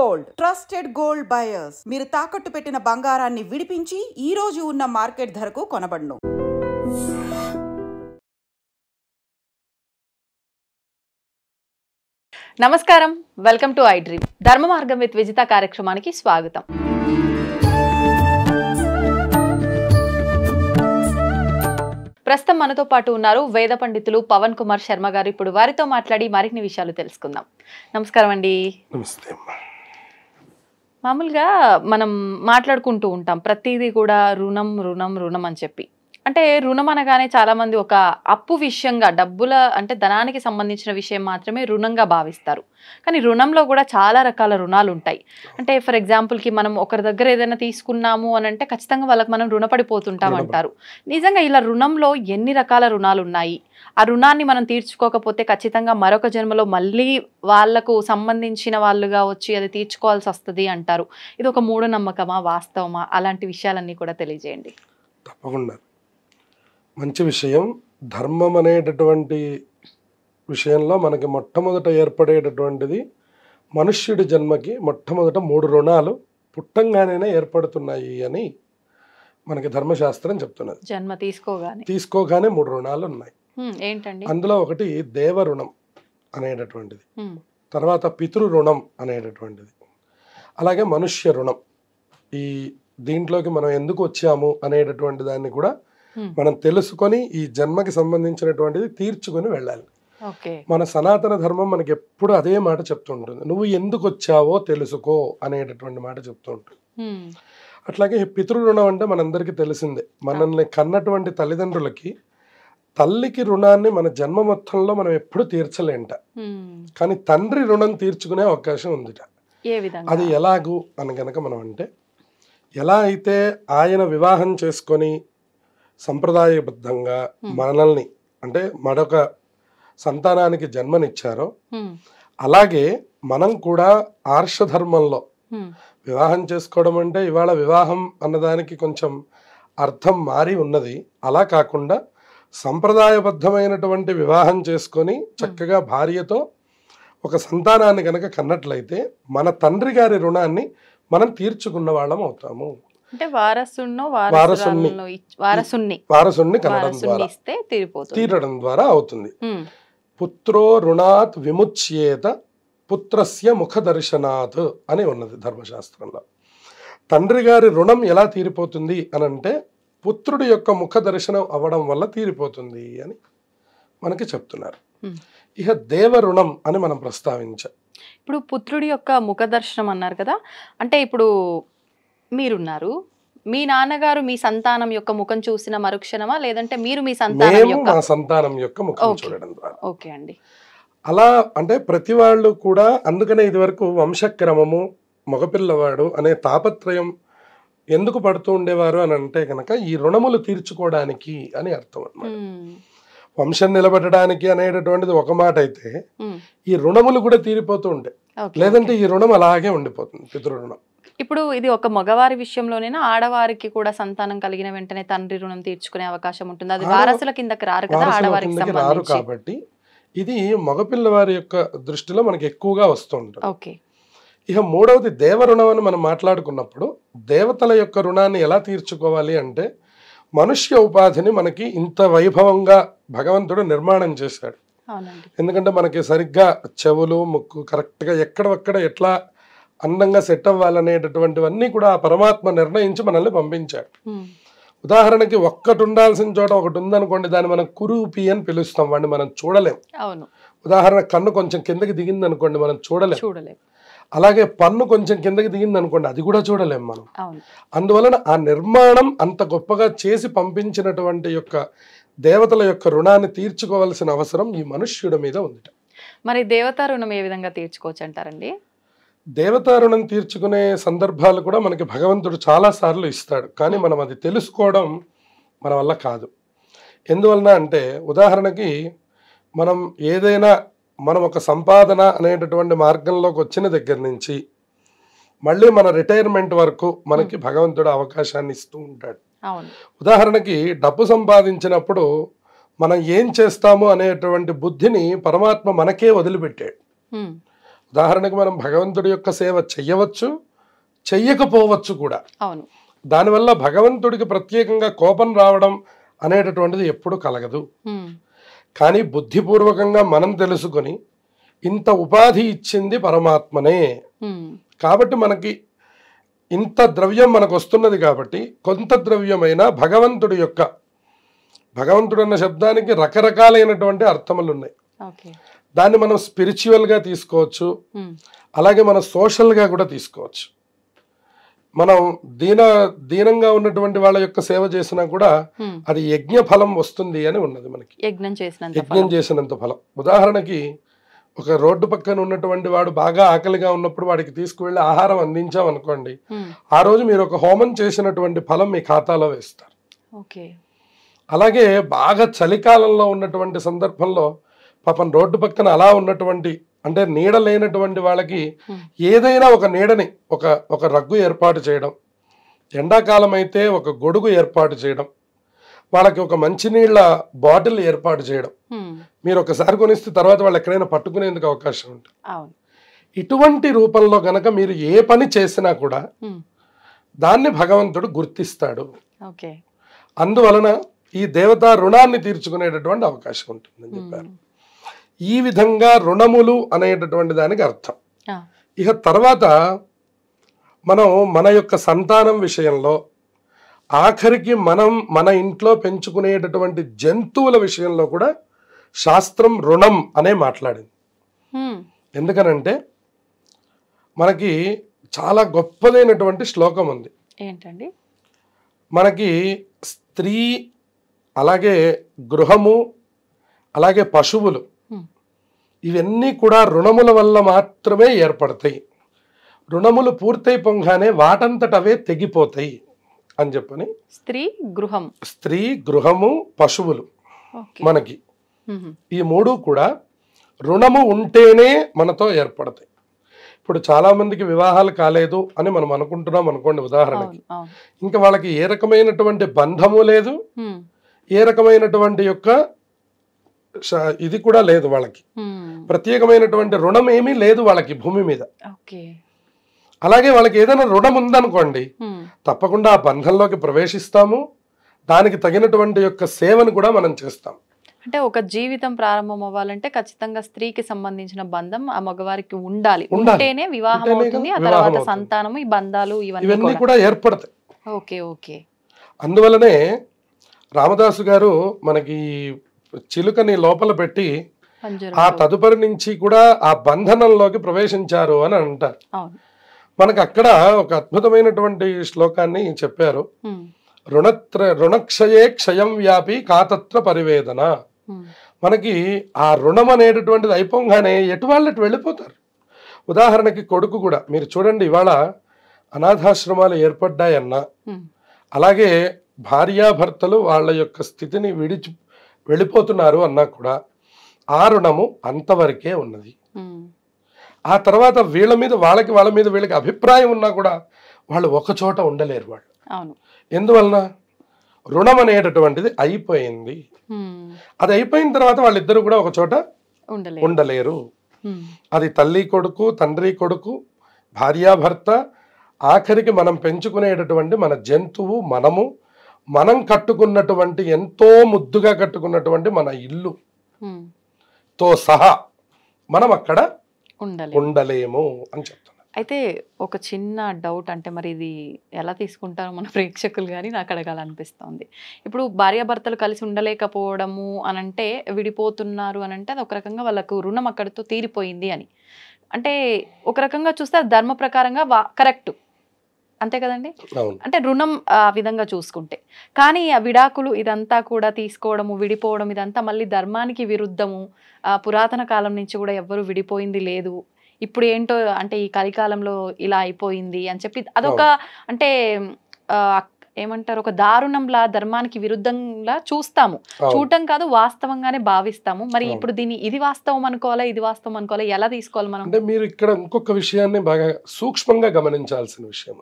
Gold trusted gold buyers. మీరు తాకట్టు పెట్టిన బంగారాన్ని విడిపించి ఈ రోజు ఉన్న మార్కెట్ ధరకు కొనబడును. నమస్కారం, వెల్కమ్ టు ఐ డ్రీమ్. ధర్మ మార్గం విత్ విజిత కార్యక్రమానికి స్వాగతం. ప్రస్తుతం మనతో పాటు ఉన్నారు వేద పండితులు పవన్ కుమార్ శర్మ గారు. ఇప్పుడు వారితో మాట్లాడి మరిన్ని విషయాలు తెలుసుకుందాం. నమస్కారం అండి. నమస్తే. మామూలుగా మనం మాట్లాడుకుంటూ ఉంటాం ప్రతిదీ కూడా రుణం రుణం రుణం అని చెప్పి. అంటే రుణం అనగానే చాలా మంది ఒక అప్పు విషయంగా, డబ్బుల అంటే ధనానికి సంబంధించిన విషయం మాత్రమే రుణంగా భావిస్తారు. కానీ రుణంలో కూడా చాలా రకాల రుణాలు ఉంటాయి. అంటే ఫర్ ఎగ్జాంపుల్కి మనం ఒకరి దగ్గర ఏదైనా తీసుకున్నాము అని అంటే ఖచ్చితంగా వాళ్ళకి మనం రుణపడిపోతుంటాం అంటారు. నిజంగా ఇలా రుణంలో ఎన్ని రకాల రుణాలు ఉన్నాయి? ఆ రుణాన్ని మనం తీర్చుకోకపోతే ఖచ్చితంగా మరొక జన్మలో మళ్ళీ వాళ్లకు సంబంధించిన వాళ్ళుగా వచ్చి అది తీర్చుకోవాల్సి వస్తుంది అంటారు. ఇది ఒక మూఢనమ్మకమా, వాస్తవమా? అలాంటి విషయాలన్నీ కూడా తెలియజేయండి. తప్పకుండా. మంచి విషయం. ధర్మం అనేటటువంటి విషయంలో మనకి మొట్టమొదట ఏర్పడేటటువంటిది మనుష్యుడి జన్మకి మొట్టమొదట 3 రుణాలు పుట్టంగానే ఏర్పడుతున్నాయి అని మనకి ధర్మశాస్త్రం చెప్తున్నది. జన్మ తీసుకోగానే 3 రుణాలు ఉన్నాయి. ఏంటండి? అందులో ఒకటి దేవ రుణం అనేటటువంటిది, తర్వాత పితృ రుణం అనేటటువంటిది, అలాగే మనుష్య రుణం. ఈ దీంట్లోకి మనం ఎందుకు వచ్చాము అనేటటువంటి దాన్ని కూడా మనం తెలుసుకొని ఈ జన్మకి సంబంధించినటువంటిది తీర్చుకొని వెళ్ళాలి. మన సనాతన ధర్మం మనకి ఎప్పుడు అదే మాట చెప్తూ ఉంటుంది, నువ్వు ఎందుకు వచ్చావో తెలుసుకో అనేటటువంటి మాట చెప్తూ ఉంటుంది. అట్లాగే పితృ రుణం అంటే మనందరికీ తెలిసిందే. మనల్ని కన్నటువంటి తల్లిదండ్రులకి తల్లికి రుణాన్ని మన జన్మ మొత్తంలో మనం ఎప్పుడు తీర్చలేంట, కానీ తండ్రి రుణం తీర్చుకునే అవకాశం ఉందిట. అది ఎలాగూ అని గనక మనం అంటే, ఎలా అయితే ఆయన వివాహం చేసుకొని సంప్రదాయబద్ధంగా మనల్ని అంటే మరొక సంతానానికి జన్మనిచ్చారో, అలాగే మనం కూడా ఆర్షధర్మంలో వివాహం చేసుకోవడం అంటే ఇవాళ వివాహం అన్నదానికి కొంచెం అర్థం మారి ఉన్నది. అలా కాకుండా సంప్రదాయబద్ధమైనటువంటి వివాహం చేసుకొని చక్కగా భార్యతో ఒక సంతానాన్ని కనుక కన్నట్లయితే మన తండ్రి గారి రుణాన్ని మనం తీర్చుకున్న వాళ్ళం అవుతాము. అంటే వారసుని కనడం ద్వారా తీరడం ద్వారా అవుతుంది. పుత్రో రుణాత్ విముచ్యేత పుత్రస్య ముఖ దర్శనాత్ అని ఉన్నది ధర్మశాస్త్రంలో. తండ్రి గారి రుణం ఎలా తీరిపోతుంది అని అంటే పుత్రుడి యొక్క ముఖ దర్శనం అవ్వడం వల్ల తీరిపోతుంది అని మనకి చెప్తున్నారు. ఇక దేవ రుణం అని మనం ప్రస్తావించాం. ఇప్పుడు పుత్రుడి యొక్క ముఖ దర్శనం అన్నారు కదా, అంటే ఇప్పుడు మీరున్నారు, మీ నాన్నగారు మీ సంతానం యొక్క ముఖం చూసిన మరుక్షణమా, లేదంటే మీరు మీ సంతానం యొక్క ముఖం చూడడం ద్వారా? ఓకే అండి. అలా అంటే ప్రతి వాళ్ళు కూడా, అందుకనే ఇది వరకు వంశక్రమము, మగపిల్లవాడు అనే తాపత్రయం ఎందుకు పడుతూ ఉండేవారు అని అంటే కనుక ఈ రుణములు తీర్చుకోవడానికి అని అర్థం అన్నమాట. వంశం నిలబెట్టడానికి అనేటటువంటిది ఒక మాట అయితే, ఈ రుణములు కూడా తీరిపోతూ ఉంటాయి, లేదంటే ఈ రుణం అలాగే ఉండిపోతుంది, పితృ రుణం. ఇప్పుడు ఇది ఒక మగవారి విషయంలోనేనా, ఆడవారికి కూడా సంతానం కలిగిన వెంటనే తండ్రి రుణం తీర్చుకునే అవకాశం ఉంటుంది? అది వారసుల కిందకి రారు కదా, ఆడవారికి రారు కాబట్టి ఇది మగపిల్లవారి యొక్క దృష్టిలో మనకి ఎక్కువగా వస్తూ ఉంటుంది. ఓకే. ఇక మూడవది దేవ రుణం అని మనం మాట్లాడుకున్నప్పుడు, దేవతల యొక్క రుణాన్ని ఎలా తీర్చుకోవాలి అంటే, మనుష్య ఉపాధిని మనకి ఇంత వైభవంగా భగవంతుడు నిర్మాణం చేశాడు. ఎందుకంటే మనకి సరిగ్గా చెవులు, ముక్కు కరెక్ట్గా ఎక్కడొక్కడ ఎట్లా అందంగా సెట్ అవ్వాలనేటటువంటివన్నీ కూడా ఆ పరమాత్మ నిర్ణయించి మనల్ని పంపించాడు. ఉదాహరణకి ఒక్కటి ఉండాల్సిన చోట ఒకటి ఉందనుకోండి, దాన్ని మనం కురూపి అని పిలుస్తాం, వాడిని మనం చూడలేం. ఉదాహరణ కన్ను కొంచెం కిందకి దిగింది అనుకోండి, మనం చూడలేం. అలాగే పన్ను కొంచెం కిందకి దిగింది అనుకోండి, అది కూడా చూడలేం మనం. అందువలన ఆ నిర్మాణం అంత గొప్పగా చేసి పంపించినటువంటి యొక్క దేవతల యొక్క రుణాన్ని తీర్చుకోవాల్సిన అవసరం ఈ మనుష్యుడి మీద ఉంది. మరి దేవతా రుణం ఏ విధంగా తీర్చుకోవచ్చు అంటారండి? దేవతా రుణం తీర్చుకునే సందర్భాలు కూడా మనకి భగవంతుడు చాలా సార్లు ఇస్తాడు, కానీ మనం అది తెలుసుకోవడం మన వల్ల కాదు. ఎందువలన అంటే, ఉదాహరణకి మనం ఒక సంపాదన అనేటటువంటి మార్గంలోకి వచ్చిన దగ్గర నుంచి మళ్ళీ మన రిటైర్మెంట్ వరకు మనకి భగవంతుడు అవకాశాన్ని ఇస్తూ ఉంటాడు. ఉదాహరణకి డబ్బు సంపాదించినప్పుడు మనం ఏం చేస్తాము అనేటువంటి బుద్ధిని పరమాత్మ మనకే వదిలిపెట్టాడు. ఉదాహరణకు మనం భగవంతుడి యొక్క సేవ చెయ్యవచ్చు, చెయ్యకపోవచ్చు కూడా. అవును. దానివల్ల భగవంతుడికి ప్రత్యేకంగా కోపం రావడం అనేటటువంటిది ఎప్పుడు కలగదు. కానీ బుద్ధిపూర్వకంగా మనం తెలుసుకొని ఇంత ఉపాధి ఇచ్చింది పరమాత్మనే, కాబట్టి మనకి ఇంత ద్రవ్యం మనకు వస్తున్నది కాబట్టి కొంత ద్రవ్యమైనా భగవంతుడి యొక్క, భగవంతుడు అన్న శబ్దానికి రకరకాలైనటువంటి అర్థములు ఉన్నాయి. దాన్ని మనం స్పిరిచువల్గా తీసుకోవచ్చు, అలాగే మనం సోషల్గా కూడా తీసుకోవచ్చు. మనం దీనంగా ఉన్నటువంటి వాళ్ళ యొక్క సేవ చేసినా కూడా అది యజ్ఞ ఫలం వస్తుంది అని ఉన్నది మనకి, యజ్ఞం చేసినంత ఫలం. ఉదాహరణకి ఒక రోడ్డు పక్కన ఉన్నటువంటి వాడు బాగా ఆకలిగా ఉన్నప్పుడు వాడికి తీసుకువెళ్ళి ఆహారం అందించాం అనుకోండి, ఆ రోజు మీరు ఒక హోమం చేసినటువంటి ఫలం మీ ఖాతాలో వేస్తారు. అలాగే బాగా చలికాలంలో ఉన్నటువంటి సందర్భంలో పాపం రోడ్డు పక్కన అలా ఉన్నటువంటి, అంటే నీడ లేనటువంటి వాళ్ళకి ఏదైనా ఒక నీడని, ఒక రగ్గు ఏర్పాటు చేయడం, ఎండాకాలం అయితే ఒక గొడుగు ఏర్పాటు చేయడం, వాళ్ళకి ఒక మంచినీళ్ళ బాటిల్ ఏర్పాటు చేయడం, మీరు ఒకసారి కొనిస్తే తర్వాత వాళ్ళు ఎక్కడైనా పట్టుకునేందుకు అవకాశం ఉంటుంది. ఇటువంటి రూపంలో గనక మీరు ఏ పని చేసినా కూడా దాన్ని భగవంతుడు గుర్తిస్తాడు. అందువలన ఈ దేవతా రుణాన్ని తీర్చుకునేటటువంటి అవకాశం ఉంటుందని చెప్పారు. ఈ విధంగా రుణములు అనేటటువంటి దానికి అర్థం. ఇక తర్వాత మనం మన యొక్క సంతానం విషయంలో, ఆఖరికి మనం మన ఇంట్లో పెంచుకునేటటువంటి జంతువుల విషయంలో కూడా శాస్త్రం రుణం అనే మాట్లాడింది. ఎందుకనంటే మనకి చాలా గొప్పదైనటువంటి శ్లోకం ఉంది. ఏంటండి? మనకి స్త్రీ, అలాగే గృహము, అలాగే పశువులు, ఇవన్నీ కూడా రుణముల వల్ల మాత్రమే ఏర్పడతాయి. రుణములు పూర్తయిపోగానే వాటంతటవే తెగిపోతాయి అని చెప్పని. స్త్రీ, గృహము, పశువులు మనకి ఈ మూడు కూడా రుణము ఉంటేనే మనతో ఏర్పడతాయి. ఇప్పుడు చాలా మందికి వివాహాలు కాలేదు అని మనం అనుకుంటున్నాం అనుకోండి ఉదాహరణకి, ఇంకా వాళ్ళకి ఏ రకమైనటువంటి బంధము లేదు, ఏ రకమైనటువంటి యొక్క ఇది కూడా లేదు, వాళ్ళకి ప్రత్యేకమైనటువంటి రుణం ఏమీ లేదు వాళ్ళకి భూమి మీద. అలాగే వాళ్ళకి ఏదైనా రుణం ఉందనుకోండి, తప్పకుండా ఆ బంధంలోకి ప్రవేశిస్తాము, దానికి తగినటువంటి యొక్క సేవను కూడా మనం చేస్తాం. అంటే ఒక జీవితం ప్రారంభం అవ్వాలంటే ఖచ్చితంగా స్త్రీకి సంబంధించిన బంధం ఆ మగవారికి ఉండాలి, ఉంటేనే వివాహం అవుతుంది, ఆ తర్వాత సంతానము, ఈ బంధాలు ఇవన్నీ కూడా ఏర్పడతాయి. ఓకే. అందువలనే రామదాసు గారు మనకి చిలుకని లోపల పెట్టి ఆ తదుపరి నుంచి కూడా ఆ బంధనంలోకి ప్రవేశించారు అని అంటారు. మనకు అక్కడ ఒక అద్భుతమైనటువంటి శ్లోకాన్ని చెప్పారు. రుణక్షయే క్షయం వ్యాపి కాతత్ర పరివేదన. మనకి ఆ రుణం అనేటటువంటిది అయిపోగానే ఎటు వాళ్ళకి వెళ్ళిపోతారు. ఉదాహరణకి కొడుకు కూడా మీరు చూడండి, ఇవాళ అనాథాశ్రమాలు ఏర్పడ్డాయన్నా, అలాగే భార్యాభర్తలు వాళ్ళ యొక్క స్థితిని విడిచి వెళ్ళిపోతున్నారు అన్నా కూడా ఆ రుణము అంతవరకే ఉన్నది. ఆ తర్వాత వాళ్ళ మీద వీళ్ళకి అభిప్రాయం ఉన్నా కూడా వాళ్ళు ఒక చోట ఉండలేరు. వాళ్ళు ఎందువలన రుణం అనేటటువంటిది అయిపోయింది. అది అయిపోయిన తర్వాత వాళ్ళిద్దరు కూడా ఒక చోట ఉండలేరు. అది తల్లి కొడుకు, తండ్రి కొడుకు, భార్యాభర్త, ఆఖరికి మనం పెంచుకునేటటువంటి మన జంతువు, మనం కట్టుకున్నటువంటి ఎంతో ముద్దుగా కట్టుకున్నటువంటి మన ఇల్లు తో సహా మనం అక్కడ ఉండలేము అని చెప్తున్నారు. అయితే ఒక చిన్న డౌట్, అంటే మరి ఇది ఎలా తీసుకుంటారో మన ప్రేక్షకులు కానీ నాకు అడగాలనిపిస్తుంది. ఇప్పుడు భార్యాభర్తలు కలిసి ఉండలేకపోవడము అనంటే, విడిపోతున్నారు అనంటే అది ఒక రకంగా వాళ్ళకు రుణం అక్కడితో తీరిపోయింది అని. అంటే ఒక రకంగా చూస్తే ధర్మ ప్రకారంగా కరెక్ట్, అంతే కదండి? అంటే రుణం ఆ విధంగా చూసుకుంటే. కానీ ఆ విడాకులు ఇదంతా కూడా తీసుకోవడము, విడిపోవడం, ఇదంతా మళ్ళీ ధర్మానికి విరుద్ధము. పురాతన కాలం నుంచి కూడా ఎవ్వరు విడిపోయింది లేదు, ఇప్పుడు ఏంటో అంటే ఈ కలికాలంలో ఇలా అయిపోయింది అని చెప్పి అదొక అంటే ఏమంటారు, ఒక దారుణంలా, ధర్మానికి విరుద్ధంగా చూస్తాము. చూడటం కాదు, వాస్తవంగానే భావిస్తాము. మరి ఇప్పుడు దీన్ని ఇది వాస్తవం అనుకోవాలా, ఇది వాస్తవం అనుకోవాలా, ఎలా తీసుకోవాలి మనం? అంటే మీరు ఇక్కడ ఇంకొక విషయాన్ని బాగా సూక్ష్మంగా గమనించాల్సిన విషయం.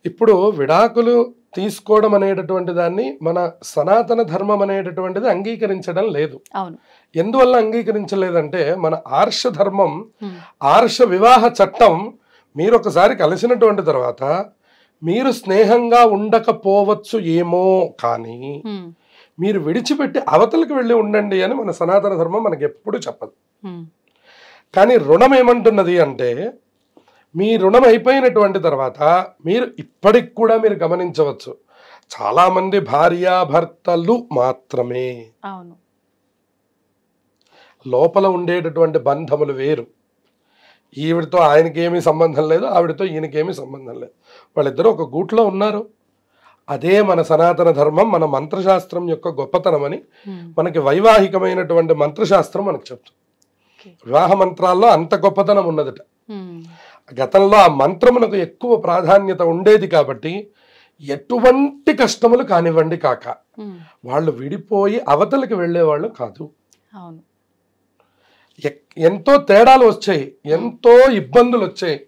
ఇప్పుడు విడాకులు తీసుకోవడం అనేటటువంటి దాన్ని మన సనాతన ధర్మం అనేటటువంటిది అంగీకరించడం లేదు. అవును. ఎందువల్ల అంగీకరించలేదంటే మన ఆర్ష ధర్మం, ఆర్ష వివాహ చట్టం, మీరు ఒకసారి కలిసినటువంటి తర్వాత మీరు స్నేహంగా ఉండకపోవచ్చు ఏమో, కానీ మీరు విడిచిపెట్టి అవతలకి వెళ్ళి ఉండండి అని మన సనాతన ధర్మం మనకి ఎప్పుడు చెప్పదు. కానీ రుణం ఏమంటున్నది అంటే, మీ రుణం అయిపోయినటువంటి తర్వాత మీరు ఇప్పటికి కూడా మీరు గమనించవచ్చు, చాలామంది భార్యాభర్తలు మాత్రమే, అవును, లోపల ఉండేటటువంటి బంధములు వేరు. ఈవిడితో ఆయనకేమీ సంబంధం లేదు, ఆవిడతో ఈయనకేమీ సంబంధం లేదు, వాళ్ళిద్దరూ ఒక గూట్లో ఉన్నారు. అదే మన సనాతన ధర్మం, మన మంత్రశాస్త్రం యొక్క గొప్పతనం అని మనకి వైవాహికమైనటువంటి మంత్రశాస్త్రం మనకు చెప్తుంది. వివాహ మంత్రాల్లో అంత గొప్పతనం ఉన్నదట. గతంలో ఆ మంత్రమునకు ఎక్కువ ప్రాధాన్యత ఉండేది కాబట్టి ఎటువంటి కష్టములు కానివ్వండి కాక వాళ్ళు విడిపోయి అవతలకి వెళ్ళేవాళ్ళు కాదు. ఎంతో తేడాలు వచ్చాయి, ఎంతో ఇబ్బందులు వచ్చాయి.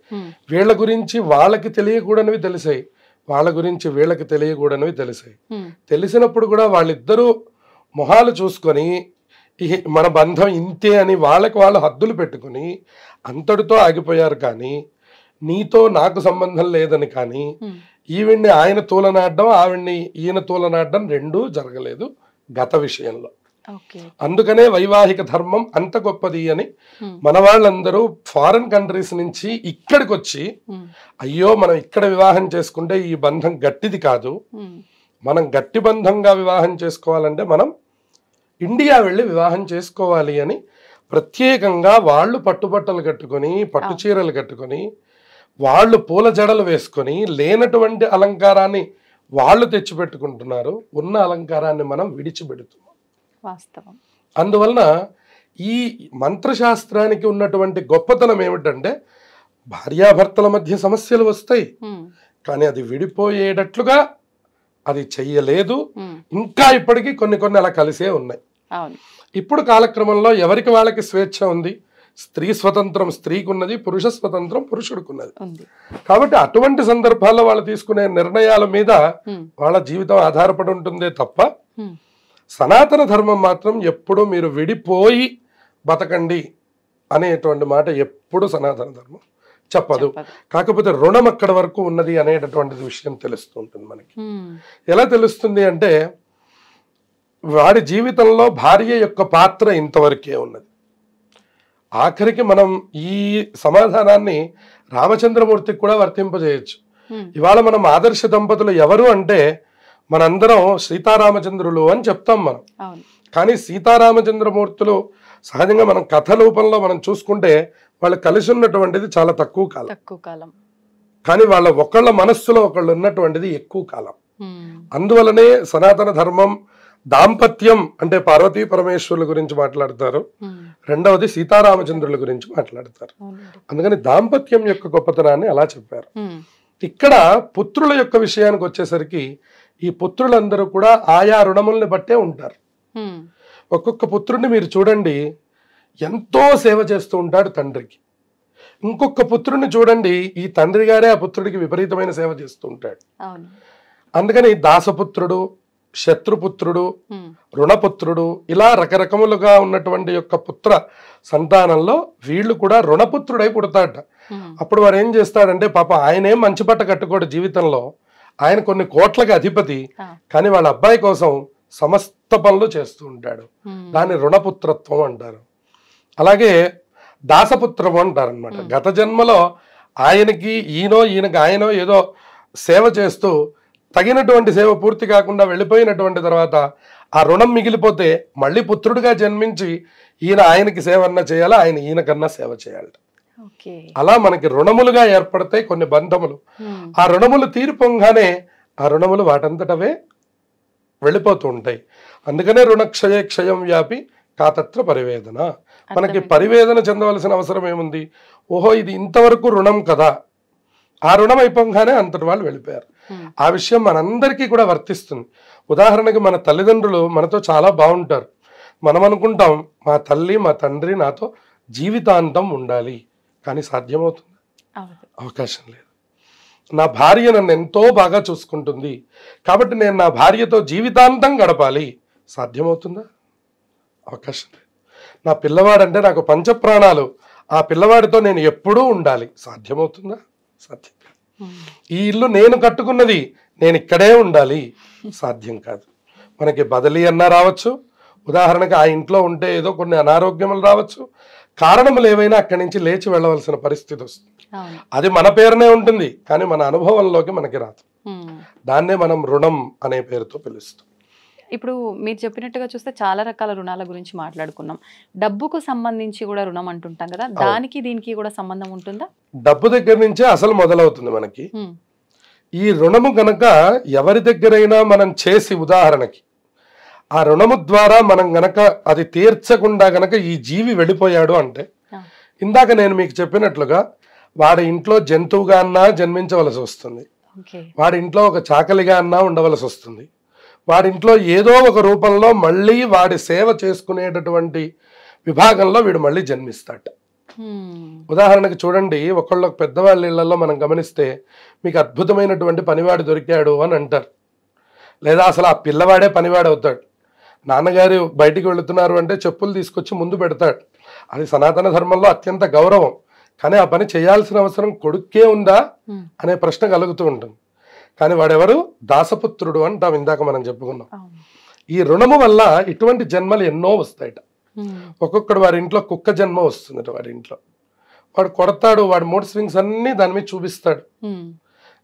వీళ్ళ గురించి వాళ్ళకి తెలియకూడనివి తెలిసాయి, వాళ్ళ గురించి వీళ్ళకి తెలియకూడనివి తెలిసాయి. తెలిసినప్పుడు కూడా వాళ్ళిద్దరూ మొహాలు చూసుకొని మన బంధం ఇంతే అని వాళ్ళకి వాళ్ళు హద్దులు పెట్టుకుని అంతటితో ఆగిపోయారు. కానీ నీతో నాకు సంబంధం లేదని కానీ ఈవిడ్ని ఆయన తూలనాడడం, ఆవిడ్ని ఈయన తూలనాడడం రెండూ జరగలేదు గత విషయంలో. అందుకనే వైవాహిక ధర్మం అంత గొప్పది అని మన వాళ్ళందరూ ఫారిన్ కంట్రీస్ నుంచి ఇక్కడికి వచ్చి, అయ్యో మనం ఇక్కడ వివాహం చేసుకుంటే ఈ బంధం గట్టిది కాదు, మనం గట్టి బంధంగా వివాహం చేసుకోవాలంటే మనం ఇండియా వెళ్ళి వివాహం చేసుకోవాలి అని ప్రత్యేకంగా వాళ్ళు పట్టుబట్టలు కట్టుకొని, పట్టు చీరలు కట్టుకొని, వాళ్ళు పూల జడలు వేసుకొని, లేనటువంటి అలంకారాన్ని వాళ్ళు తెచ్చిపెట్టుకుంటున్నారు, ఉన్న అలంకారాన్ని మనం విడిచిపెడుతున్నాం. అందువలన ఈ మంత్రశాస్త్రానికి ఉన్నటువంటి గొప్పతనం ఏమిటంటే, భార్యాభర్తల మధ్య సమస్యలు వస్తాయి, కానీ అది విడిపోయేటట్లుగా అది చెయ్యలేదు. ఇంకా ఇప్పటికీ కొన్ని అలా కలిసే ఉన్నాయి. ఇప్పుడు కాలక్రమంలో ఎవరికి వాళ్ళకి స్వేచ్ఛ ఉంది. స్త్రీ స్వతంత్రం స్త్రీకి ఉన్నది, పురుష స్వతంత్రం పురుషుడికి ఉన్నది. కాబట్టి అటువంటి సందర్భాల్లో వాళ్ళు తీసుకునే నిర్ణయాల మీద వాళ్ళ జీవితం ఆధారపడి ఉంటుందే తప్ప సనాతన ధర్మం మాత్రం ఎప్పుడు మీరు విడిపోయి బతకండి అనేటువంటి మాట ఎప్పుడు సనాతన ధర్మం చెప్పదు. కాకపోతే రుణం అక్కడి వరకు ఉన్నది అనేటటువంటి విషయం తెలుస్తూ ఉంటుంది మనకి. ఎలా తెలుస్తుంది అంటే, వాడి జీవితంలో భార్య యొక్క పాత్ర ఇంతవరకే ఉన్నది. ఆఖరికి మనం ఈ సమాధానాన్ని రామచంద్రమూర్తికి కూడా వర్తింపజేయచ్చు. ఇవాళ మనం ఆదర్శ దంపతులు ఎవరు అంటే మనందరం సీతారామచంద్రులు అని చెప్తాం మనం. కానీ సీతారామచంద్రమూర్తులు సహజంగా మనం కథ రూపంలో మనం చూసుకుంటే వాళ్ళు కలిసి ఉన్నటువంటిది చాలా తక్కువ కాలం, కానీ వాళ్ళ ఒకళ్ళ మనస్సులో ఒకళ్ళు ఉన్నటువంటిది ఎక్కువ కాలం. అందువలనే సనాతన ధర్మం దాంపత్యం అంటే పార్వతీ పరమేశ్వరుల గురించి మాట్లాడతారు, రెండవది సీతారామచంద్రుల గురించి మాట్లాడతారు. అందుకని దాంపత్యం యొక్క గొప్పతనాన్ని అలా చెప్పారు. ఇక్కడ పుత్రుల యొక్క విషయానికి వచ్చేసరికి ఈ పుత్రులందరూ కూడా ఆయా రుణముల్ని బట్టే ఉంటారు. ఒక్కొక్క పుత్రుడిని మీరు చూడండి, ఎంతో సేవ చేస్తూ ఉంటాడు తండ్రికి. ఇంకొక పుత్రుడిని చూడండి, ఈ తండ్రి గారే ఆ పుత్రుడికి విపరీతమైన సేవ చేస్తూ ఉంటాడు. అందుకని దాసపుత్రుడు, శత్రుపుత్రుడు, రుణపుత్రుడు, ఇలా రకరకములుగా ఉన్నటువంటి యొక్క పుత్ర సంతానంలో వీళ్ళు కూడా రుణపుత్రుడై పుడతాడట. అప్పుడు వారు ఏం చేస్తాడంటే, పాప ఆయనేం మంచి బట్ట కట్టుకోడు జీవితంలో, ఆయన కొన్ని కోట్లకి అధిపతి, కానీ వాళ్ళ అబ్బాయి కోసం సమస్త పనులు చేస్తూ ఉంటాడు. దాన్ని రుణపుత్రత్వం అంటారు. అలాగే దాసపుత్రం అంటారు అనమాట. గత జన్మలో ఆయనకి ఈయనకి ఆయనో ఏదో సేవ చేస్తూ తగినటువంటి సేవ పూర్తి కాకుండా వెళ్ళిపోయినటువంటి తర్వాత ఆ రుణం మిగిలిపోతే మళ్ళీ పుత్రుడిగా జన్మించి ఈయన ఆయనకి సేవ అన్నా చేయాలి, ఆయన ఈయనకన్నా సేవ చేయాలి. అలా మనకి రుణములుగా ఏర్పడతాయి కొన్ని బంధములు. ఆ రుణములు తీరిపోగానే ఆ రుణములు వాటంతటవే వెళ్ళిపోతూ ఉంటాయి. అందుకనే రుణక్షయే క్షయం వ్యాపి కాతత్ర పరివేదన. మనకి పరివేదన చెందవలసిన అవసరం ఏముంది? ఓహో ఇది ఇంతవరకు రుణం కదా, ఆ రుణం అయిపోగానే అంతటి వాళ్ళు వెళ్ళిపోయారు. ఆ విషయం మనందరికీ కూడా వర్తిస్తుంది. ఉదాహరణకి మన తల్లిదండ్రులు మనతో చాలా బాగుంటారు, మనం అనుకుంటాం మా తల్లి మా తండ్రి నాతో జీవితాంతం ఉండాలి, కానీ సాధ్యమవుతుంది? అవకాశం లేదు. నా భార్య నన్ను ఎంతో బాగా చూసుకుంటుంది కాబట్టి నేను నా భార్యతో జీవితాంతం గడపాలి. సాధ్యమవుతుందా? అవకాశం లేదు. నా పిల్లవాడంటే నాకు పంచప్రాణాలు, ఆ పిల్లవాడితో నేను ఎప్పుడూ ఉండాలి. సాధ్యమవుతుందా? సాధ్యం కాదు. ఈ ఇల్లు నేను కట్టుకున్నది, నేను ఇక్కడే ఉండాలి. సాధ్యం కాదు. మనకి బదిలీ అన్నా రావచ్చు, ఉదాహరణకి ఆ ఇంట్లో ఉంటే ఏదో కొన్ని అనారోగ్యములు రావచ్చు, కారణములు ఏవైనా అక్కడి నుంచి లేచి వెళ్ళవలసిన పరిస్థితి వస్తుంది. అది మన పేరునే ఉంటుంది కానీ మన అనుభవంలోకి మనకి రాదు. దాన్నే మనం రుణం అనే పేరుతో పిలుస్తాం. ఇప్పుడు మీరు చెప్పినట్టుగా చూస్తే చాలా రకాల రుణాల గురించి మాట్లాడుకున్నాం. డబ్బుకు సంబంధించి కూడా రుణం అంటుంటాం కదా, దానికి దీనికి కూడా సంబంధం ఉంటుందా? డబ్బు దగ్గర నుంచే అసలు మొదలవుతుంది మనకి. ఈ రుణము గనక ఎవరి దగ్గరైనా మనం చేసి, ఉదాహరణకి ఆ రుణము ద్వారా మనం గనక అది తీర్చకుండా గనక ఈ జీవి వెళ్ళిపోయాడు అంటే, ఇందాక నేను మీకు చెప్పినట్లుగా వాడి ఇంట్లో జంతువుగా అన్నా జన్మించవలసి వస్తుంది, వాడి ఇంట్లో ఒక చాకలిగా అన్నా ఉండవలసి వస్తుంది, వాడింట్లో ఏదో ఒక రూపంలో మళ్ళీ వాడి సేవ చేసుకునేటటువంటి విభాగంలో వీడు మళ్ళీ జన్మిస్తాడు. ఉదాహరణకి చూడండి, ఒకళ్ళొక పెద్దవాళ్ళ ఇళ్లలో మనం గమనిస్తే మీకు అద్భుతమైనటువంటి పనివాడు దొరికాడు అని అంటారు, లేదా అసలు ఆ పిల్లవాడే పనివాడు అవుతాడు. నాన్నగారు బయటికి వెళుతున్నారు అంటే చెప్పులు తీసుకొచ్చి ముందు పెడతాడు. అది సనాతన ధర్మంలో అత్యంత గౌరవం. కానీ ఆ పని చేయాల్సిన అవసరం కొడుక్కే ఉందా అనే ప్రశ్న కలుగుతూ ఉంటుంది. కానీ వాడెవరు? దాసపుత్రుడు అంటాం, ఇందాక మనం చెప్పుకున్నాం. ఈ రుణము వల్ల ఇటువంటి జన్మలు ఎన్నో వస్తాయట. ఒక్కొక్కడు వారి ఇంట్లో కుక్క జన్మ వస్తుందట. వాడి ఇంట్లో వాడు కొడతాడు, వాడి మూడ్ స్వింగ్స్ అన్ని దాని మీద చూపిస్తాడు.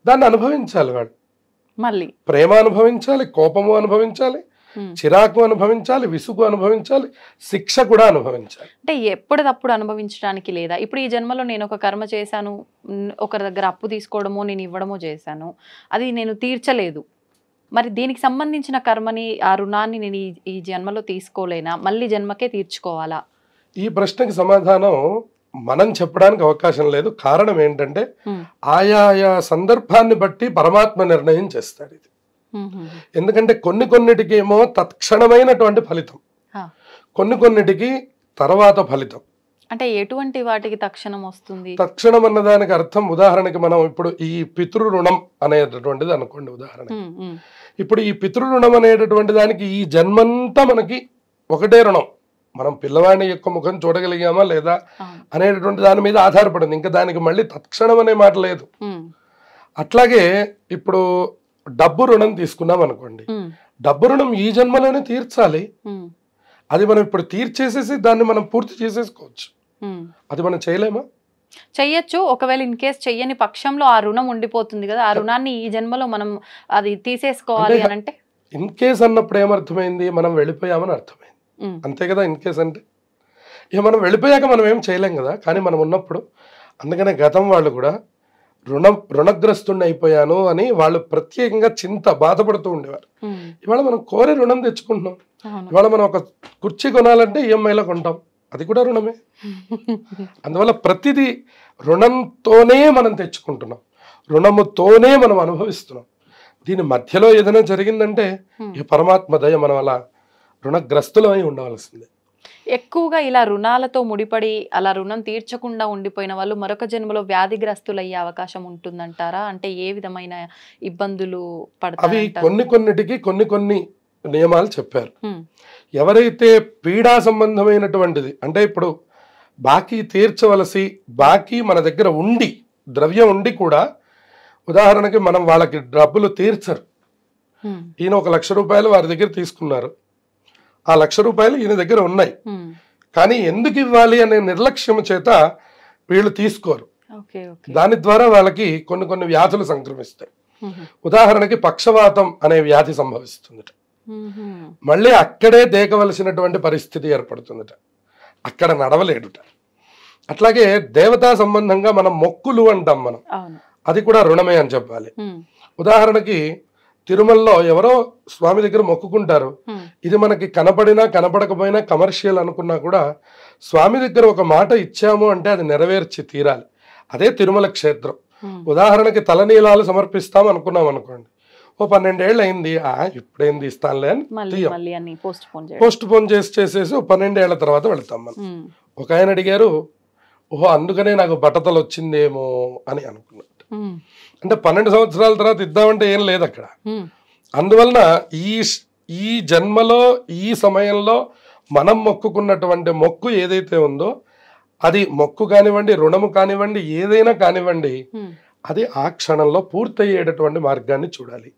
దాన్ని అనుభవించాలి వాడు. మళ్ళీ ప్రేమ అనుభవించాలి, కోపము అనుభవించాలి, చిరాకు అనుభవించాలి, విసుగు అనుభవించాలి, శిక్ష కూడా అనుభవించాలి. అంటే ఎప్పటికప్పుడు అనుభవించడానికి లేదా? ఇప్పుడు ఈ జన్మలో నేను ఒక కర్మ చేశాను, ఒకరి దగ్గర అప్పు తీసుకోవడమో నేను ఇవ్వడమో చేశాను, అది నేను తీర్చలేదు, మరి దీనికి సంబంధించిన కర్మని, ఆ రుణాన్ని నేను ఈ జన్మలో తీసుకోలేనా, మళ్ళీ జన్మకే తీర్చుకోవాలా? ఈ ప్రశ్నకి సమాధానం మనం చెప్పడానికి అవకాశం లేదు. కారణం ఏంటంటే ఆయా సందర్భాన్ని బట్టి పరమాత్మ నిర్ణయం చేస్తాడు ఇది. ఎందుకంటే కొన్నిటికి ఏమో తత్క్షణమైనటువంటి ఫలితం, కొన్నిటికి తర్వాత ఫలితం. అంటే ఎటువంటి వాటికి తక్షణం వస్తుంది? తక్షణం అన్నదానికి అర్థం, ఉదాహరణకి మనం ఇప్పుడు ఈ పితృ రుణం అనేటటువంటిది అనుకోండి. ఉదాహరణకి ఇప్పుడు ఈ పితృ రుణం అనేటటువంటి దానికి ఈ జన్మంతా మనకి ఒకటే రుణం. మనం పిల్లవాడి యొక్క ముఖం చూడగలిగామా లేదా అనేటటువంటి దాని మీద ఆధారపడింది. ఇంకా దానికి మళ్ళీ తత్క్షణం అనే మాట లేదు. అట్లాగే ఇప్పుడు డబ్బు రుణం తీసుకున్నాం అనుకోండి, డబ్బు రుణం ఈ జన్మలోనే తీర్చాలి. అది మనం ఇప్పుడు తీర్చేసేసి దాన్ని మనం పూర్తి చేసేసుకోవచ్చు. అది మనం చేయలేమా? చెయ్యొచ్చు. ఒకవేళ ఇన్ కేస్ చెయ్యని పక్షంలో ఆ రుణం ఉండిపోతుంది కదా, ఆ రుణాన్ని ఈ జన్మలో మనం అది తీసేసుకోవాలి అని అంటే, ఇన్ కేస్ అన్నప్పుడు ఏమర్థమైంది? మనం వెళ్ళిపోయామని అర్థమైంది, అంతే కదా. ఇన్ కేస్ అంటే ఇక మనం వెళ్ళిపోయాక మనం ఏం చేయలేం కదా. కానీ మనం ఉన్నప్పుడు, అందుకనే గతం వాళ్ళు కూడా రుణగ్రస్తుని అయిపోయాను అని వాళ్ళు ప్రత్యేకంగా బాధపడుతూ ఉండేవారు. ఇవాళ మనం కోరే రుణం తెచ్చుకుంటున్నాం. ఇవాళ మనం ఒక కుర్చీ కొనాలంటే ఈఎంఐలో కొంటాం, అది కూడా రుణమే. అందువల్ల ప్రతిదీ రుణంతోనే మనం తెచ్చుకుంటున్నాం, రుణముతోనే మనం అనుభవిస్తున్నాం. దీని మధ్యలో ఏదైనా జరిగిందంటే ఈ పరమాత్మ దయ, మనం అలా రుణగ్రస్తులమై ఉండవలసిందే. ఎక్కువగా ఇలా రుణాలతో ముడిపడి అలా రుణం తీర్చకుండా ఉండిపోయిన వాళ్ళు మరొక జన్మలో వ్యాధిగ్రస్తులయ్యే అవకాశం ఉంటుందంటారా? అంటే ఏ విధమైన ఇబ్బందులు పడతారు? అవి కొన్నిటికి కొన్ని నియమాలు చెప్పారు. ఎవరైతే పీడా సంబంధమైనటువంటిది, అంటే ఇప్పుడు బాకీ తీర్చవలసి, బాకీ మన దగ్గర ఉండి, ద్రవ్యం ఉండి కూడా, ఉదాహరణకి మనం వాళ్ళకి డబ్బులు తీర్చరు. ఈయన 1 లక్ష రూపాయలు వారి దగ్గర తీసుకున్నారు, ఆ 1 లక్ష రూపాయలు ఈయన దగ్గర ఉన్నాయి, కానీ ఎందుకు ఇవ్వాలి అనే నిర్లక్ష్యం చేత వీళ్ళు తీసుకోరు. దాని ద్వారా వాళ్ళకి కొన్ని వ్యాధులు సంక్రమిస్తాయి. ఉదాహరణకి పక్షవాతం అనే వ్యాధి సంభవిస్తుందట. మళ్ళీ అక్కడే దేకవలసినటువంటి పరిస్థితి ఏర్పడుతుందట, అక్కడ నడవలేడుట. అట్లాగే దేవతా సంబంధంగా మనం మొక్కులు అంటాం మనం, అది కూడా రుణమే అని చెప్పాలి. ఉదాహరణకి తిరుమలలో ఎవరో స్వామి దగ్గర మొక్కుకుంటారు, ఇది మనకి కనపడినా కనపడకపోయినా కమర్షియల్ అనుకున్నా కూడా స్వామి దగ్గర ఒక మాట ఇచ్చాము అంటే అది నెరవేర్చి తీరాలి. అదే తిరుమల క్షేత్రం. ఉదాహరణకి తలనీలాలు సమర్పిస్తాం అనుకున్నాం అనుకోండి, ఓ 12 ఏళ్ళు అయింది, ఇప్పుడేంది ఇస్తానులే అని పోస్ట్ పోన్ చేసేసి 12 ఏళ్ల తర్వాత వెళ్తాం మనం. ఒక ఆయన అడిగారు, ఓహో అందుకనే నాకు బట్టతలు వచ్చిందేమో అని అనుకున్నాడు. అంటే 12 సంవత్సరాల తర్వాత ఇద్దామంటే ఏం లేదు అక్కడ. అందువలన ఈ జన్మలో ఈ సమయంలో మనం మొక్కుకున్నటువంటి మొక్కు ఏదైతే ఉందో అది మొక్కు కానివ్వండి, రుణము కానివ్వండి, ఏదైనా కానివ్వండి, అది ఆ క్షణంలో పూర్తయ్యేటటువంటి మార్గాన్ని చూడాలి.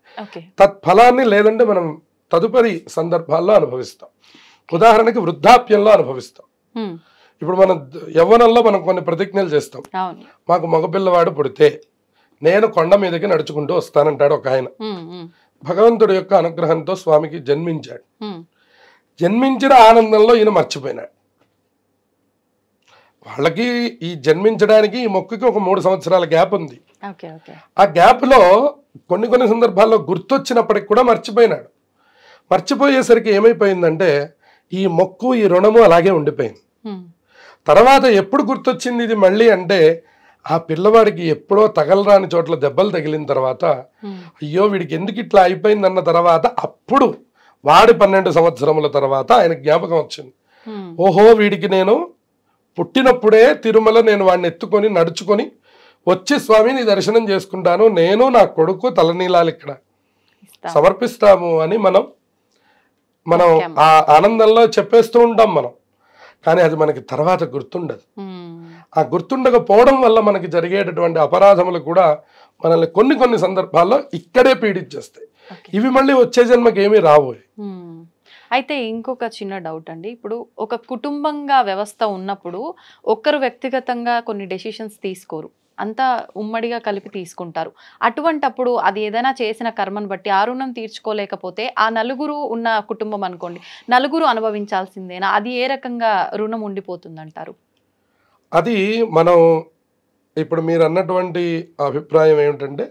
తత్ఫలాన్ని లేదంటే మనం తదుపరి సందర్భాల్లో అనుభవిస్తాం. ఉదాహరణకి వృద్ధాప్యంలో అనుభవిస్తాం. ఇప్పుడు మనం యవ్వనంలో మనం కొన్ని ప్రతిజ్ఞలు చేస్తాం. మాకు మగపిల్లవాడు పుడితే నేను కొండ మీదకి నడుచుకుంటూ వస్తానంటాడు ఒక ఆయన. భగవంతుడి యొక్క అనుగ్రహంతో స్వామికి జన్మించాడు. జన్మించిన ఆనందంలో ఈయన మర్చిపోయినాడు. వాళ్ళకి ఈ జన్మించడానికి ఈ మొక్కుకి ఒక 3 సంవత్సరాల గ్యాప్ ఉంది. ఆ గ్యాప్ లో కొన్ని సందర్భాల్లో గుర్తొచ్చినప్పటికి కూడా మర్చిపోయినాడు. మర్చిపోయేసరికి ఏమైపోయిందంటే ఈ మొక్కు ఈ రుణము అలాగే ఉండిపోయింది. తర్వాత ఎప్పుడు గుర్తొచ్చింది ఇది మళ్ళీ అంటే ఆ పిల్లవాడికి ఎప్పుడో తగలరాని చోట్ల దెబ్బలు తగిలిన తర్వాత అయ్యో వీడికి ఎందుకు ఇట్లా అయిపోయిందన్న తర్వాత అప్పుడు వాడి 12 సంవత్సరముల తర్వాత ఆయన జ్ఞాపకం వచ్చింది. ఓహో వీడికి నేను పుట్టినప్పుడే తిరుమల నేను వాడిని ఎత్తుకొని నడుచుకొని వచ్చి స్వామిని దర్శనం చేసుకుంటాను, నేను నా కొడుకు తలనీలాలు ఇక్కడ సమర్పిస్తాము అని మనం ఆ ఆనందంలో చెప్పేస్తూ ఉంటాం మనం. కానీ అది మనకి తర్వాత గుర్తుండదు. ఆ గుర్తుండకపోవడం వల్ల మనకి జరిగేటటువంటి అపరాధములు కూడా మనల్ని కొన్ని సందర్భాల్లో ఇక్కడే పీడించేస్తాయి. ఇవి మళ్ళీ వచ్చే జన్మకి ఏమీ రావు. అయితే ఇంకొక చిన్న డౌట్ అండి, ఇప్పుడు ఒక కుటుంబంగా వ్యవస్థ ఉన్నప్పుడు ఒక్కరు వ్యక్తిగతంగా కొన్ని డెసిషన్స్ తీసుకోరు, అంతా ఉమ్మడిగా కలిపి తీసుకుంటారు. అటువంటప్పుడు అది ఏదైనా చేసిన కర్మను బట్టి ఆ రుణం తీర్చుకోలేకపోతే ఆ నలుగురు ఉన్న కుటుంబం అనుకోండి, నలుగురు అనుభవించాల్సిందేనా? అది ఏ రకంగా రుణం ఉండిపోతుంది అంటారు? అది మనం ఇప్పుడు మీరు అన్నటువంటి అభిప్రాయం ఏమిటంటే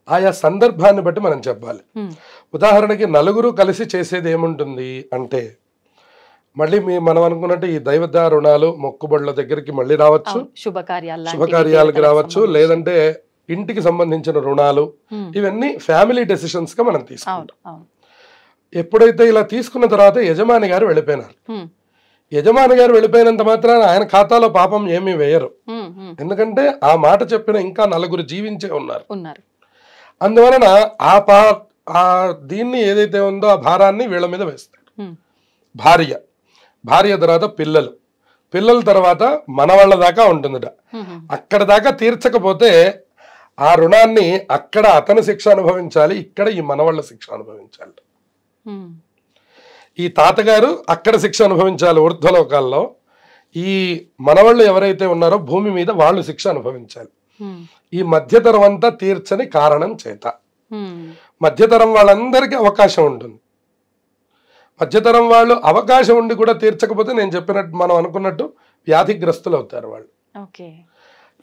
ఆయా సందర్భాన్ని బట్టి మనం చెప్పాలి. ఉదాహరణకి నలుగురు కలిసి చేసేది ఏముంటుంది అంటే మళ్ళీ మనం అనుకున్నట్టు ఈ దైవత రుణాలు మొక్కుబడుల దగ్గరికి మళ్ళీ రావచ్చు, శుభకార్యాలకి రావచ్చు, లేదంటే ఇంటికి సంబంధించిన రుణాలు, ఇవన్నీ ఫ్యామిలీ డెసిషన్స్ గా మనం తీసుకుంటాం. ఎప్పుడైతే ఇలా తీసుకున్న తర్వాత యజమాని గారు వెళ్ళిపోయినారు. యజమాని గారు వెళ్ళిపోయినంత మాత్రాన ఆయన ఖాతాలో పాపం ఏమీ వేయరు. ఎందుకంటే ఆ మాట చెప్పిన ఇంకా నలుగురు జీవించే ఉన్నారు. అందువలన ఆ దీన్ని ఏదైతే ఉందో ఆ భారాన్ని వీళ్ళ మీద వేస్తాడు. భార్య తర్వాత పిల్లల తర్వాత మనవాళ్ళ దాకా ఉంటుందట. అక్కడ దాకా తీర్చకపోతే ఆ రుణాన్ని అక్కడ అతను శిక్ష అనుభవించాలి, ఇక్కడ ఈ మనవాళ్ళ శిక్ష అనుభవించాలి. ఈ తాతగారు అక్కడ శిక్ష అనుభవించాలి ఊర్ధ్వలోకాల్లో, ఈ మనవాళ్ళు ఎవరైతే ఉన్నారో భూమి మీద వాళ్ళు శిక్ష అనుభవించాలి. ఈ మధ్యతరం అంతా తీర్చని కారణం చేత మధ్యతరం వాళ్ళందరికీ అవకాశం ఉంటుంది. మధ్యతరం వాళ్ళు అవకాశం ఉండి కూడా తీర్చకపోతే నేను చెప్పినట్టు మనం అనుకున్నట్టు వ్యాధిగ్రస్తులు అవుతారు వాళ్ళు.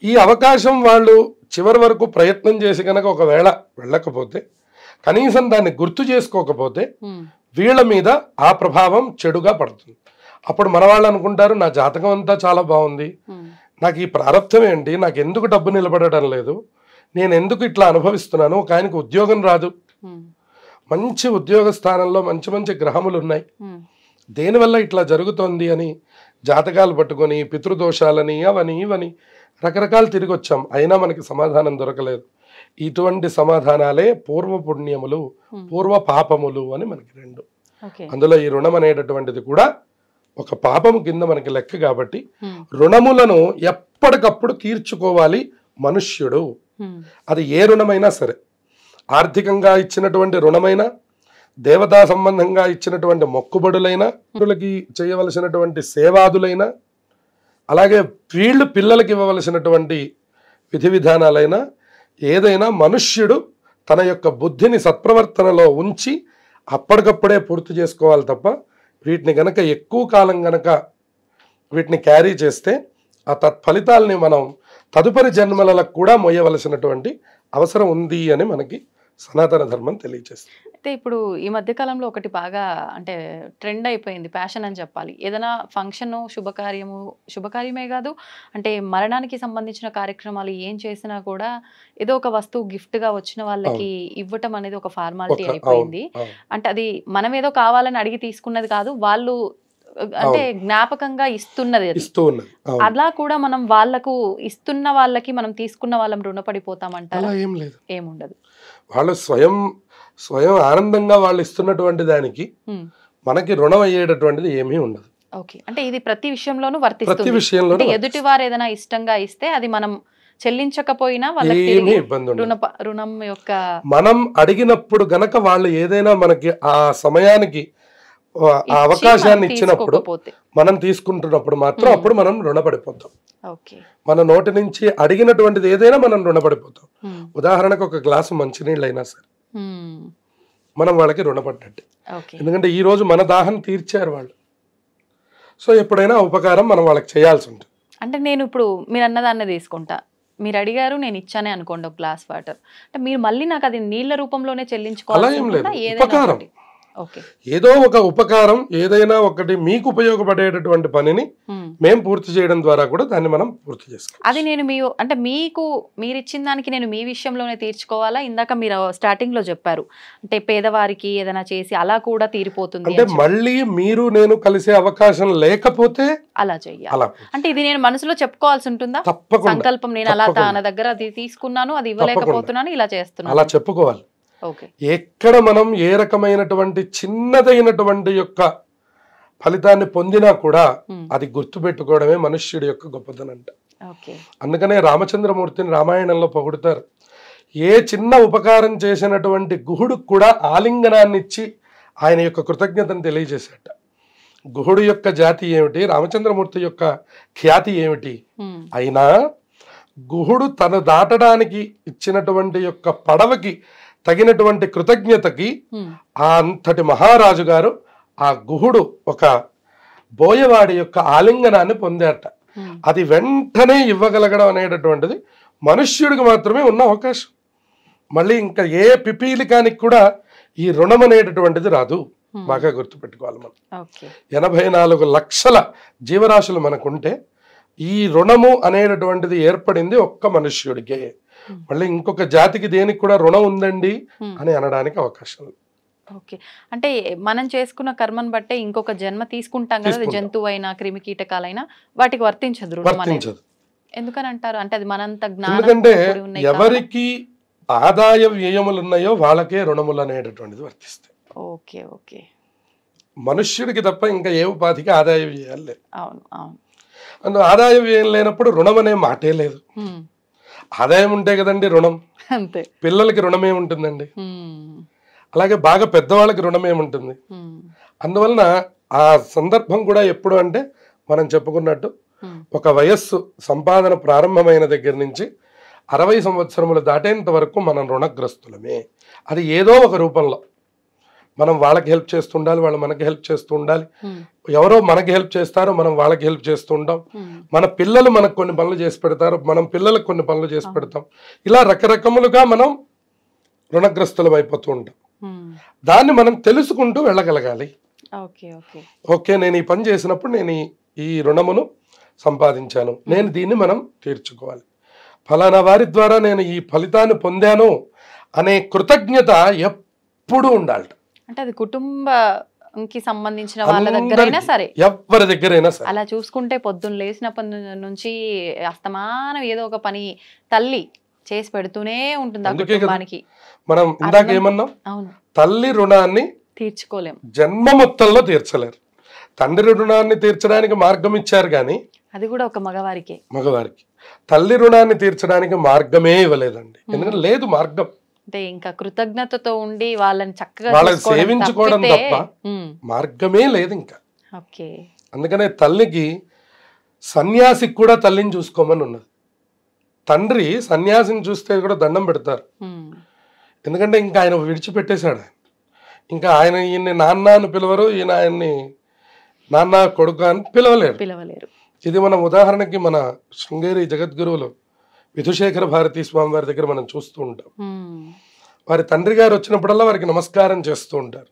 ఈ అవకాశం వాళ్ళు చివరి వరకు ప్రయత్నం చేసి కనుక ఒకవేళ వెళ్ళకపోతే, కనీసం దాన్ని గుర్తు చేసుకోకపోతే వీళ్ళ మీద ఆ ప్రభావం చెడుగా పడుతుంది. అప్పుడు మన వాళ్ళు అనుకుంటారు నా జాతకం అంతా చాలా బాగుంది, నాకు ఈ ప్రారంభం ఏంటి, నాకు ఎందుకు డబ్బు నిలబడటం లేదు, నేను ఎందుకు ఇట్లా అనుభవిస్తున్నాను, ఒక ఆయనకు ఉద్యోగం రాదు, మంచి ఉద్యోగ స్థానంలో మంచి గ్రహములు ఉన్నాయి, దేనివల్ల ఇట్లా జరుగుతోంది అని జాతకాలు పట్టుకొని పితృదోషాలని అవని ఇవని రకరకాలు తిరిగి వచ్చాం, అయినా మనకి సమాధానం దొరకలేదు. ఇటువంటి సమాధానాలే పూర్వ పుణ్యములు పూర్వ పాపములు అని మనకి రెండు. అందులో ఈ రుణం అనేటటువంటిది కూడా ఒక పాపము కింద మనకి లెక్క. కాబట్టి రుణములను ఎప్పటికప్పుడు తీర్చుకోవాలి మనుష్యుడు. అది ఏ రుణమైనా సరే, ఆర్థికంగా ఇచ్చినటువంటి రుణమైనా, దేవతా సంబంధంగా ఇచ్చినటువంటి మొక్కుబడులైనా, పిల్లలకి చేయవలసినటువంటి సేవాదులైనా, అలాగే వీళ్ళు పిల్లలకి ఇవ్వవలసినటువంటి విధి విధానాలైనా, ఏదైనా మనుష్యుడు తన యొక్క బుద్ధిని సత్ప్రవర్తనలో ఉంచి అప్పటికప్పుడే పూర్తి చేసుకోవాలి తప్ప వీటిని గనక ఎక్కువ కాలం గనక వీటిని క్యారీ చేస్తే ఆ తత్ఫలితాలని మనం తదుపరి జన్మలకు కూడా మోయవలసినటువంటి అవసరం ఉంది అని మనకి సనాతన ధర్మం తెలియజేస్తుంది. అయితే ఇప్పుడు ఈ మధ్య కాలంలో ఒకటి బాగా అంటే ట్రెండ్ అయిపోయింది, ఫ్యాషన్ అని చెప్పాలి. ఏదైనా ఫంక్షన్ శుభకార్యమే కాదు, అంటే మరణానికి సంబంధించిన కార్యక్రమాలు ఏం చేసినా కూడా ఏదో ఒక వస్తువు గిఫ్ట్ గా వచ్చిన వాళ్ళకి ఇవ్వటం అనేది ఒక ఫార్మాలిటీ అయిపోయింది. అంటే అది మనం ఏదో కావాలని అడిగి తీసుకున్నది కాదు, వాళ్ళు అంటే జ్ఞాపకంగా ఇస్తున్నది అది. ఇస్తూ ఉన్నది. అవును. అలా కూడా మనం వాళ్ళకు ఇస్తున్న వాళ్ళకి మనం తీసుకున్న వాళ్ళం రుణపడిపోతామంటారా? అలా ఏం లేదు. ఏముండదు. వాళ్ళు స్వయం ఆనందంగా వాళ్ళు ఇస్తున్నటువంటి దానికి మనకి రుణం అయ్యేటటువంటిది ఏమీ ఉండదు. ఓకే. అంటే ఇది ప్రతి విషయంలోనూ ప్రతి వర్తిస్తుంది. విషయంలో అంటే ఎదుటి వారు ఏదైనా ఇష్టంగా ఇస్తే అది మనం చెల్లించకపోయినా వాళ్ళకి ఏమీ తిరిగి ఇబ్బంది ఉండదు. రుణం యొక్క మనం అడిగినప్పుడు గనక వాళ్ళు ఏదైనా మనకి ఆ సమయానికి ఆ అవకాశాన్ని ఇచ్చినప్పుడు తీసుకోకపోతే. మనం తీసుకుంటున్నప్పుడు మాత్రం అప్పుడు మనం రుణపడిపోతాం. ఓకే. మన నోటి నుంచి అడిగినటువంటిది ఏదైనా మనం రుణపడిపోతాం. ఉదాహరణకు ఒక గ్లాసు మంచినీళ్ళు అయినా సరే మనం వాళ్ళకి రుణపడ్డట్టు. ఓకే. ఎందుకంటే ఈ రోజు మన దాహం తీర్చారు వాళ్ళు. సో ఎప్పుడైనా ఉపకారం మనం వాళ్ళకి చేయాల్సి ఉంటుంది. అంటే నేను ఇప్పుడు మీరు అన్నదాన్ని తీసుకుంటా, మీరు అడిగారు నేను ఇచ్చానే అనుకోండి ఒక గ్లాస్ వాటర్, అంటే మీరు మళ్ళీ నాకు అది నీళ్ళ రూపంలోనే అలా చెల్లించుకోవాలి ఏం లేదు. ఏదైనా ఉపకారం ఒకటి. ఓకే. ఏదో ఒక ఉపకారం ఏదైనా ఒకటి మీకు ఉపయోగపడేటటువంటి పనిని మేము పూర్తి చేయడం ద్వారా కూడా దాన్ని మనం పూర్తి చేసుకోవాలి. అది నేను అంటే మీరు ఇచ్చిన దానికి నేను మీ విషయంలోనే తీర్చుకోవాలా? ఇందాక మీరు స్టార్టింగ్ లో చెప్పారు అంటే పేదవారికి ఏదైనా చేసి అలా కూడా తీరిపోతుంది అంటే మళ్ళీ మీరు నేను కలిసే అవకాశం లేకపోతే అలా చెయ్యాలి. అలా అంటే ఇది నేను మనసులో చెప్పుకోవాల్సి ఉంటుందా? తప్పకుండా సంకల్పం నేను అలా తన దగ్గర అది తీసుకున్నాను, అది ఇవ్వలేకపోతున్నాను, ఇలా చేస్తున్నాను, అలా చెప్పుకోవాలి. ఓకే. ఎక్కడ మనం ఏ రకమైనటువంటి చిన్నదైనటువంటి యొక్క ఫలితాన్ని పొందినా కూడా అది గుర్తుపెట్టుకోవడమే మనుష్యుడి యొక్క గొప్పదనంట. ఓకే. అందుకనే రామచంద్రమూర్తిని రామాయణంలో పొగుడుతారు. ఏ చిన్న ఉపకారం చేసినటువంటి గుహుడికి కూడా ఆలింగనాన్ని ఇచ్చి ఆయన యొక్క కృతజ్ఞతను తెలియజేశాట. గుహుడు యొక్క జాతి ఏమిటి, రామచంద్రమూర్తి యొక్క ఖ్యాతి ఏమిటి, అయినా గుహుడు తను దాటడానికి ఇచ్చినటువంటి యొక్క పడవకి తగినటువంటి కృతజ్ఞతకి ఆ అంతటి మహారాజు గారు ఆ గుహుడు ఒక బోయవాడి యొక్క ఆలింగనాన్ని పొందారట. అది వెంటనే ఇవ్వగలగడం అనేటటువంటిది మనుష్యుడికి మాత్రమే ఉన్న అవకాశం. మళ్ళీ ఇంకా ఏ పిపీలికానికి కూడా ఈ రుణం అనేటటువంటిది రాదు. బాగా గుర్తుపెట్టుకోవాలి. మనం 84 లక్షల జీవరాశులు మనకుంటే ఈ రుణము అనేటటువంటిది ఏర్పడింది ఒక్క మనుష్యుడికే. మళ్ళీ ఇంకొక జాతికి దేనికి కూడా రుణం ఉందండి అని అనడానికి అవకాశం లేదు. ఓకే. అంటే మనం చేసుకున్న కర్మను బట్టే ఇంకొక జన్మ తీసుకుంటాం కదా, జంతువు అయినా క్రిమి కీటకాలైనా వాటికి వర్తించదు రుణం అనేది. ఎందుకని అంటారు? అంటే అది మనంత జ్ఞానం. ఎందుకంటే ఎవరికి ఆదాయ వ్యయములు ఉన్నాయో వాళ్ళకే రుణములు అనేటటువంటిది వర్తిస్తాయి. ఓకే. ఓకే. మనుష్యుడికి తప్ప ఇంకా ఏ ఉపాధికి ఆదాయ వ్యయాలు లేవు. అవును అవును. అందులో ఆదాయ వ్యయం లేనప్పుడు రుణం అనే మాటే లేదు. ఆదాయం ఉంటే కదండి రుణం. అంతే. పిల్లలకి రుణమే ఉంటుందండి, అలాగే బాగా పెద్దవాళ్ళకి రుణమే ఉంటుంది. అందువలన ఆ సందర్భం కూడా ఎప్పుడు అంటే మనం చెప్పుకున్నట్టు ఒక వయస్సు సంపాదన ప్రారంభమైన దగ్గర నుంచి 60 సంవత్సరములు దాటేంత వరకు మనం రుణగ్రస్తులమే. అది ఏదో ఒక రూపంలో మనం వాళ్ళకి హెల్ప్ చేస్తూ ఉండాలి, వాళ్ళు మనకి హెల్ప్ చేస్తూ ఉండాలి. ఎవరో మనకి హెల్ప్ చేస్తారో మనం వాళ్ళకి హెల్ప్ చేస్తూ ఉంటాం. మన పిల్లలు మనకు కొన్ని పనులు చేసి పెడతారు, మనం పిల్లలకు కొన్ని పనులు చేసి పెడతాం. ఇలా రకరకములుగా మనం రుణగ్రస్తులం అయిపోతూ ఉంటాం. దాన్ని మనం తెలుసుకుంటూ వెళ్ళగలగాలి. ఓకే, నేను ఈ పని చేసినప్పుడు నేను ఈ రుణమును సంపాదించాను, నేను దీన్ని మనం తీర్చుకోవాలి. ఫలానా వారి ద్వారా నేను ఈ ఫలితాన్ని పొందాను అనే కృతజ్ఞత ఎప్పుడూ ఉండాలి. అంటే అది కుటుంబంకి సంబంధించిన వాళ్ళ దగ్గరైనా సరే, ఎవరి దగ్గరైనా సరే అలా చూసుకుంటే పొద్దున్న లేచినప్పటి నుంచి అస్తమానం ఏదో ఒక పని తల్లి చేసి పెడుతూనే ఉంటుంది ఆ కుటుంబానికి. మనం ఇందాక ఏమన్నాం, తల్లి రుణాన్ని తీర్చుకోలేం, జన్మ మొత్తంలో తీర్చలేరు. తండ్రి రుణాన్ని తీర్చడానికి మార్గం ఇచ్చారు కానీ అది కూడా ఒక మగవారికి తల్లి రుణాన్ని తీర్చడానికి మార్గమే ఇవ్వలేదండి. ఎందుకంటే లేదు మార్గం. అంటే ఇంకా కృతజ్ఞతతో ఉండి వాళ్ళని చక్కగా వాళ్ళని సేవించుకోవడం తప్ప మార్గమే లేదు ఇంకా. అందుకనే తల్లికి సన్యాసికి కూడా తల్లిని చూసుకోమని ఉన్నది. తండ్రి సన్యాసిని చూస్తే కూడా దండం పెడతారు. ఎందుకంటే ఇంకా ఆయన విడిచిపెట్టేశాడు. ఇంకా ఆయన ఈయన్ని నాన్న అని పిలవరు, ఈయన ఆయన్ని నాన్న కొడుకు అని పిలవలేరు. ఇది మనం ఉదాహరణకి మన శృంగేరి జగద్గురువులు విధుశేఖర భారతీ స్వామి వారి దగ్గర మనం చూస్తూ ఉంటాం. వారి తండ్రి గారు వచ్చినప్పుడల్లా వారికి నమస్కారం చేస్తూ ఉంటారు.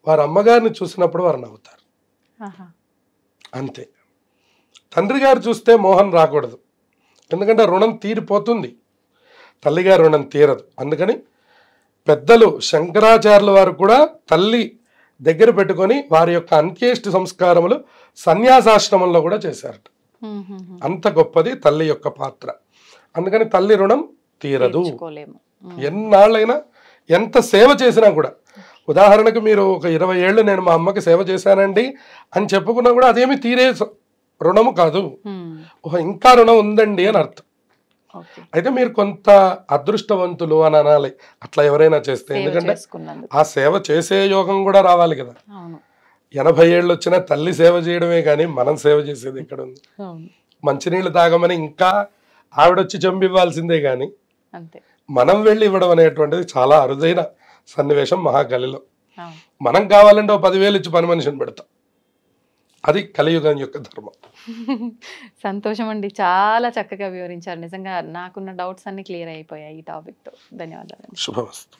వారి అమ్మగారిని చూసినప్పుడు వారు నవ్వుతారు. అంతే. తండ్రి గారు చూస్తే మోహన్ రాకూడదు, ఎందుకంటే రుణం తీరిపోతుంది, తల్లిగారి రుణం తీరదు. అందుకని పెద్దలు శంకరాచార్యుల వారు కూడా తల్లి దగ్గర పెట్టుకొని వారి యొక్క అంత్యేష్టి సంస్కారములు సన్యాసాశ్రమంలో కూడా చేశారట. అంత గొప్పది తల్లి యొక్క పాత్ర. అందుకని తల్లి రుణం తీరదు. ఎన్నాళ్ళైనా ఎంత సేవ చేసినా కూడా, ఉదాహరణకు మీరు ఒక 20 ఏళ్ళు నేను మా అమ్మకి సేవ చేశానండి అని చెప్పుకున్నా కూడా అదేమి తీరే రుణము కాదు. ఇంకా రుణం ఉందండి అని అర్థం. అయితే మీరు కొంత అదృష్టవంతులు అని అనాలి అట్లా ఎవరైనా చేస్తే. ఎందుకంటే ఆ సేవ చేసే యోగం కూడా రావాలి కదా. 80 ఏళ్ళు వచ్చినా తల్లి సేవ చేయడమే కానీ మనం సేవ చేసేది ఎక్కడ ఉంది? మంచినీళ్ళు తాగమని ఇంకా ఆవిడొచ్చి చంపివ్వాల్సిందే కానీ మనం వెళ్ళి ఇవ్వడం అనేటువంటిది చాలా అరుదైన సన్నివేశం మహాకలిలో. మనం కావాలంటే 10,000 ఇచ్చి పని మనిషిని పెడతాం. అది కలియుగం యొక్క ధర్మం. సంతోషం అండి, చాలా చక్కగా వివరించారు. నిజంగా నాకున్న డౌట్స్ అన్ని క్లియర్ అయిపోయాయి ఈ టాపిక్తో. ధన్యవాదాలు. శుభమస్తు.